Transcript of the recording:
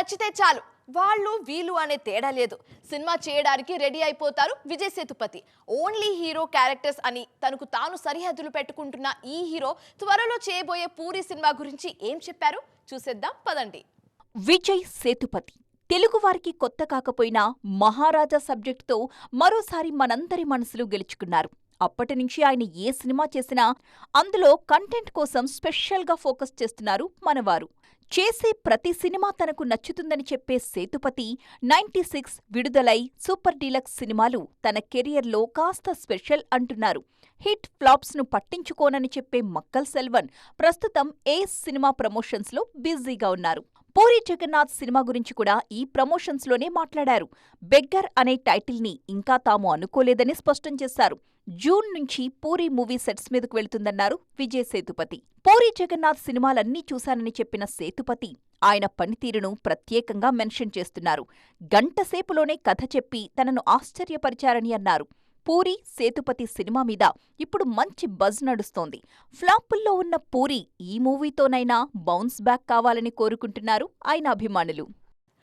నచ్చితే చాలు వాళ్ళు వీళ్ళు అనే తేడా లేదు. సినిమా చేయడానికి రెడీ అయిపోతారు Vijay Sethupathi. Only hero characters అని తనకు తాను సరిహద్దులు పెట్టుకుంటున్న ఈ హీరో త్వరలో చేయబోయే పూరి సినిమా గురించి ఏం చెప్పారు చూసేద్దాం పదండి. విజయ్ సేతుపతి తెలుగువారికి కొత్త కాకపోయినా మహారాజా సబ్జెక్టుతో మరోసారి మనందరి మనసులు గెలుచుకున్నారు. అప్పటినుంచి ఆయన ఏ సినిమా చేసినా అందులో కంటెంట్ కోసం స్పెషల్గా ఫోకస్ చేస్తున్నారు మనవారు. చేసే ప్రతి సినిమా తనకు నచ్చుతుందని చెప్పే సేతుపతి 96 విడుదలై సూపర్ డీలక్స్ సినిమాలు తన కెరియర్లో కాస్త స్పెషల్ అంటున్నారు. హిట్ ఫ్లాప్స్ను పట్టించుకోనని చెప్పే మక్కల్ సెల్వన్ ప్రస్తుతం ఏస్ సినిమా ప్రమోషన్స్లో బిజీగా ఉన్నారు. పూరి జగన్నాథ్ సినిమా గురించి కూడా ఈ ప్రమోషన్స్లోనే మాట్లాడారు. బెగ్గర్ అనే టైటిల్ని ఇంకా తాము అనుకోలేదని స్పష్టం చేశారు. జూన్ నుంచి పూరి మూవీ సెట్స్ మీదకు వెళుతుందన్నారు విజయ్ సేతుపతి. పూరి జగన్నాథ్ సినిమాలన్నీ చూశానని చెప్పిన సేతుపతి ఆయన పనితీరును ప్రత్యేకంగా మెన్షన్ చేస్తున్నారు. గంటసేపులోనే కథ చెప్పి తనను ఆశ్చర్యపరిచారని అన్నారు. పూరి సేతుపతి సినిమా మీద ఇప్పుడు మంచి బజ్ నడుస్తోంది. ఫ్లాపుల్లో ఉన్న పూరి ఈ మూవీతోనైనా బౌన్స్ బ్యాక్ కావాలని కోరుకుంటున్నారు ఆయన అభిమానులు.